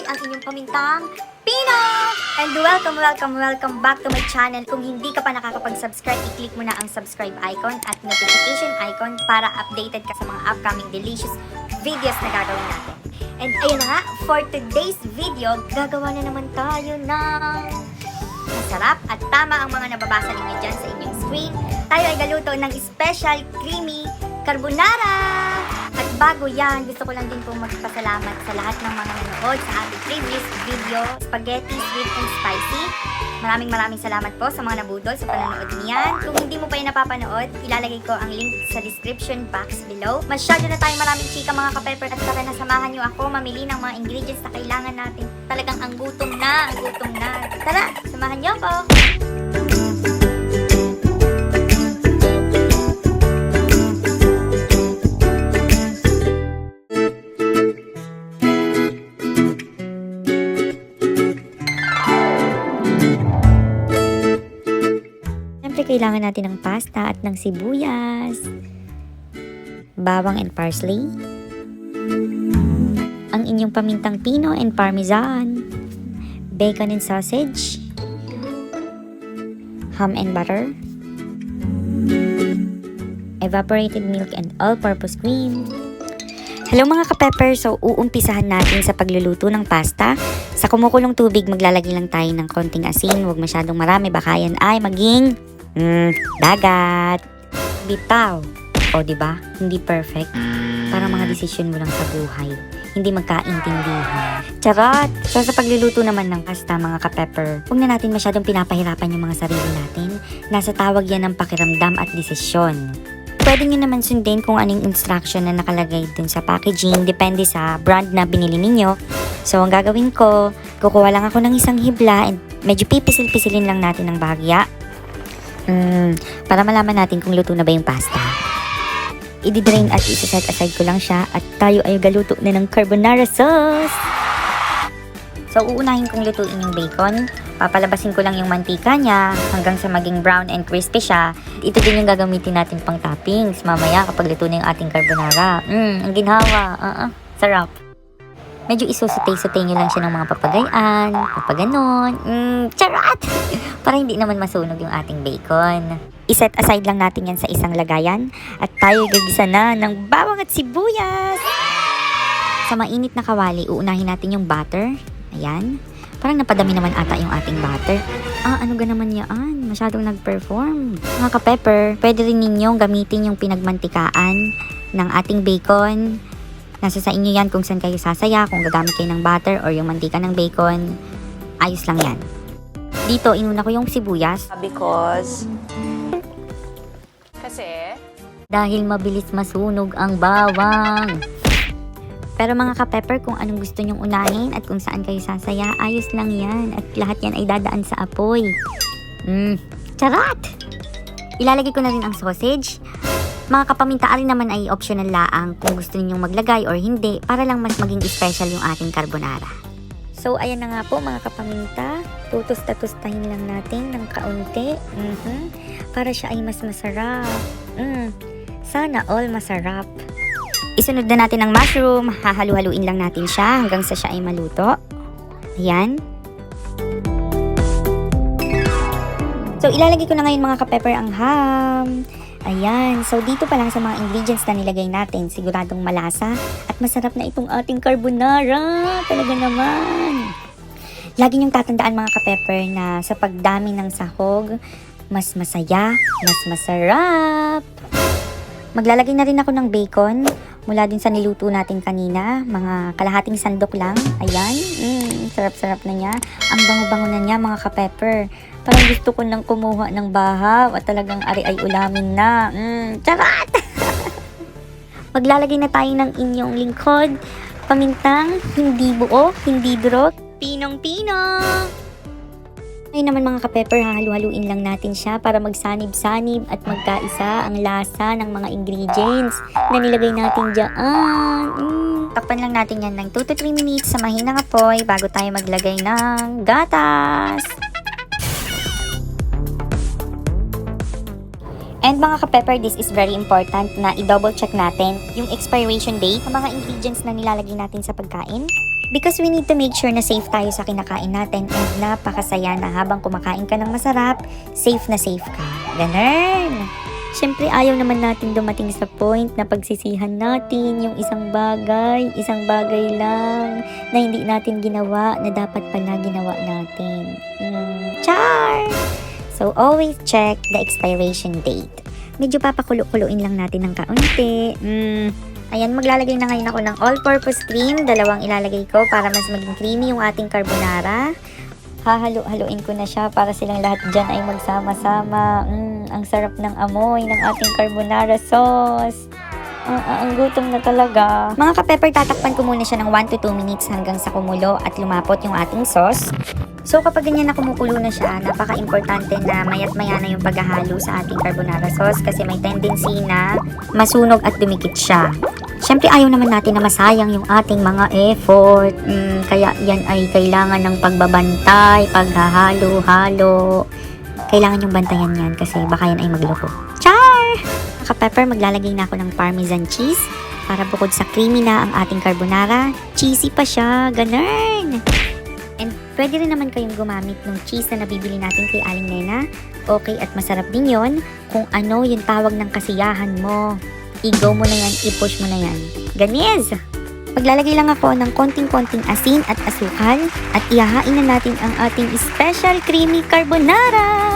ang inyong pamintang Pino! And welcome back to my channel. Kung hindi ka pa nakakapag-subscribe, i-click mo na ang subscribe icon at notification icon para updated ka sa mga upcoming delicious videos na gagawin natin. And ayun na nga, for today's video, gagawa na naman tayo ng masarap at tama ang mga nababasa ninyo dyan sa inyong screen. Tayo ay galuto ng special creamy carbonara! At bago yan, gusto ko lang din pong magpasalamat sa lahat ng mga nanood sa ating previous video, Spaghetti Sweet and Spicy. Maraming salamat po sa mga nabudol sa panonood niyan. Kung hindi mo pa yung napapanood, ilalagay ko ang link sa description box below. Masyado na tayo maraming chika mga ka-pepper at tara na samahan nyo ako mamili ng mga ingredients na kailangan natin. Talagang ang gutom na. Tara, samahan nyo ako! Kailangan natin ng pasta at ng sibuyas, bawang and parsley, ang inyong pamintang pino and parmesan, bacon and sausage, ham and butter, evaporated milk and all-purpose cream. Hello mga ka-pepper, so uumpisahan natin sa pagluluto ng pasta. Sa kumukulong tubig, maglalagay lang tayo ng konting asin, huwag masyadong marami, baka yan ay maging dagat. Bitaw. O, diba? Hindi perfect. Para mga desisyon mo lang sa buhay. Hindi magkaintindihan. Charot! So, sa pagluluto naman ng pasta, mga ka-pepper, huwag na natin masyadong pinapahirapan yung mga sarili natin. Nasa tawag yan ng pakiramdam at desisyon. Pwede nyo naman sundin kung anong instruction na nakalagay dun sa packaging. Depende sa brand na binili ninyo. So, ang gagawin ko, kukuha lang ako ng isang hibla and medyo pipisil-pisilin lang natin ng bahagya. Para malaman natin kung luto na ba yung pasta. I-drain at i-set aside ko lang siya at tayo ay galuto na ng carbonara sauce. So uunahin kong lutuin yung bacon. Papalabasin ko lang yung mantika niya hanggang sa maging brown and crispy siya. Ito din yung gagamitin natin pang toppings mamaya kapag luto na yung ating carbonara. Ang ginhawa. Sarap. Medyo isusutay-sutay nyo lang siya ng mga papagayan, papaganon, charot! Para hindi naman masunog yung ating bacon. I-set aside lang natin yan sa isang lagayan at tayo gagisa na ng bawang at sibuyas. Sa mainit na kawali, uunahin natin yung butter. Ayan. Parang napadami naman ata yung ating butter. Ano ga naman yan? Masyadong nag-perform. Mga ka-pepper, pwede rin ninyong gamitin yung pinagmantikaan ng ating bacon. Nasa sa inyo yan kung saan kayo sasaya, kung gagamit kayo ng butter or yung mantika ng bacon. Ayos lang yan. Dito, inuna ko yung sibuyas. Kasi dahil mabilis masunog ang bawang. Pero mga ka-pepper, kung anong gusto nyong unahin at kung saan kayo sasaya, ayos lang yan. At lahat yan ay dadaan sa apoy. Charot! Ilalagay ko na rin ang sausage. Mga kapamintaan naman ay optional laang kung gusto ninyong maglagay or hindi para lang mas maging special yung ating carbonara. So, ayan na nga po mga kapaminta. Tutusta-tustahin lang natin ng kaunti. Para siya ay mas masarap. Sana all masarap. Isunod na natin ang mushroom. Hahalu-haluin lang natin siya hanggang sa siya ay maluto. Ayan. So, ilalagay ko na ngayon mga ka-pepper ang ham. Ayan, so dito pa lang sa mga ingredients na nilagay natin, siguradong malasa at masarap na itong ating carbonara. Talaga naman. Lagi niyong tatandaan mga ka-pepper na sa pagdami ng sahog, mas masaya, mas masarap. Maglalagay na rin ako ng bacon mula din sa niluto natin kanina. Mga kalahating sandok lang. Ayan, sarap-sarap na niya. Ang bango-bango na niya mga ka-pepper. Parang gusto ko nang kumuha ng bahaw at talagang ari ay ulamin na. Charot! Maglalagay na tayo ng inyong lingkod. Pamintang, hindi buo, hindi durog. Pinong-pino! Ngayon naman mga ka-pepper, hahalu-haluin lang natin siya para magsanib-sanib at magkaisa ang lasa ng mga ingredients na nilagay natin dyan. Takpan lang natin yan ng 2 to 3 minutes sa mahinang apoy bago tayo maglagay ng gatas. And mga ka-pepper, this is very important na i-double check natin yung expiration date ng mga ingredients na nilalagay natin sa pagkain. Because we need to make sure na safe tayo sa kinakain natin and napakasaya na habang kumakain ka ng masarap, safe na safe ka. Ganun! Siyempre, ayaw naman natin dumating sa point na pagsisihan natin yung isang bagay lang na hindi natin ginawa na dapat pala ginawa natin. Char! So, always check the expiration date. Medyo papakulo-kuloin lang natin ng kaunti. Ayan, maglalagay na ngayon ako ng all-purpose cream. 2 ilalagay ko para mas maging creamy yung ating carbonara. Hahalo-haloin ko na siya para silang lahat dyan ay magsama-sama. Ang sarap ng amoy ng ating carbonara sauce. Ang gutom na talaga. Mga ka-pepper, tatakpan ko muna siya ng 1 to 2 minutes hanggang sa kumulo at lumapot yung ating sauce. So kapag ganyan na kumukulo na siya, napaka-importante na mayat maya na yung paghahalo sa ating carbonara sauce kasi may tendency na masunog at dumikit siya. Siyempre ayaw naman natin na masayang yung ating mga effort. Kaya yan ay kailangan ng pagbabantay, paghahalo-halo. Kailangan yung bantayan yan kasi baka yan ay magloko. Char! Ka-pepper, maglalagay na ako ng parmesan cheese para bukod sa creamy na ang ating carbonara, cheesy pa siya. Ganun! And pwede rin naman kayong gumamit ng cheese na nabibili natin kay Aling Nena. Okay at masarap din yon kung ano yung tawag ng kasiyahan mo. I-go mo na yan, i-push mo na yan. Ganiz! Maglalagay lang ako ng konting-konting asin at asukal at ihahain na natin ang ating special creamy carbonara!